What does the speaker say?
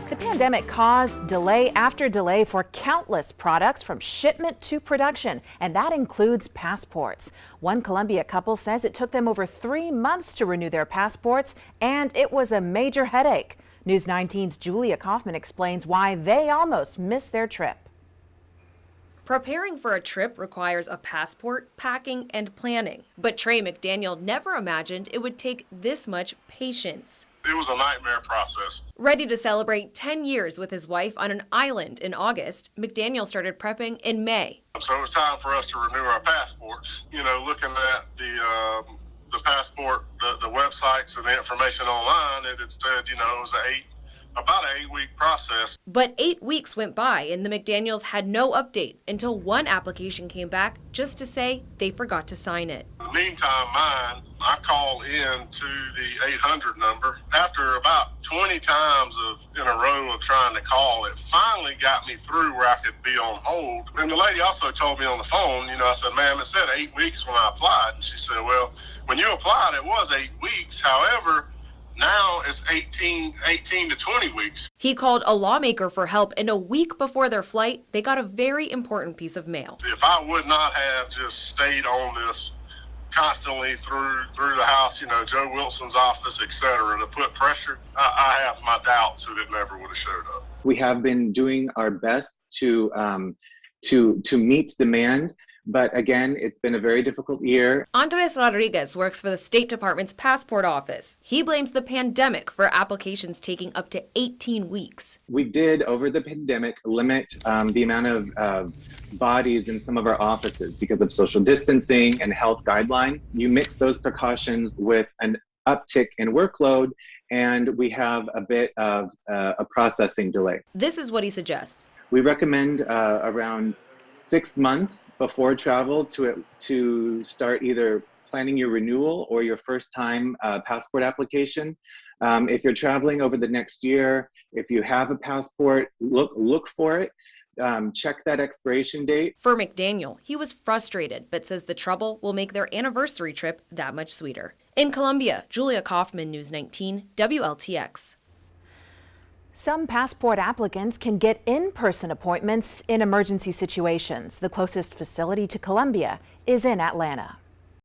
The pandemic caused delay after delay for countless products from shipment to production, and that includes passports. One Colombia couple says it took them over 3 months to renew their passports, and it was a major headache. News 19's Julia Kaufman explains why they almost missed their trip. Preparing for a trip requires a passport, packing, and planning. But Trey McDaniel never imagined it would take this much patience. It was a nightmare process. Ready to celebrate 10 years with his wife on an island in August, McDaniel started prepping in May. So it was time for us to renew our passports. You know, looking at the passport, the websites and the information online, it had said, it was about an 8-week process. But 8 weeks went by and the McDaniels had no update until one application came back just to say they forgot to sign it. In the meantime, I called in to the 800 number. After about 20 times in a row of trying to call, it finally got me through where I could be on hold. And the lady also told me on the phone, I said, ma'am, it said 8 weeks when I applied. And she said, well, when you applied, it was 8 weeks. However, now it's 18 to 20 weeks. He called a lawmaker for help, and a week before their flight, they got a very important piece of mail. If I would not have just stayed on this constantly through the House, Joe Wilson's office, etc., to put pressure, I have my doubts that it never would have showed up. We have been doing our best to meet demand. But again, it's been a very difficult year. Andres Rodriguez works for the State Department's passport office. He blames the pandemic for applications taking up to 18 weeks. We did, over the pandemic, limit the amount of bodies in some of our offices because of social distancing and health guidelines. You mix those precautions with an uptick in workload, and we have a bit of a processing delay. This is what he suggests. We recommend around 6 months before travel to start either planning your renewal or your first time passport application. If you're traveling over the next year, if you have a passport, look for it. Check that expiration date. For McDaniel, he was frustrated, but says the trouble will make their anniversary trip that much sweeter. In Colombia, Julia Kaufman, News 19, WLTX. Some passport applicants can get in-person appointments in emergency situations. The closest facility to Colombia is in Atlanta.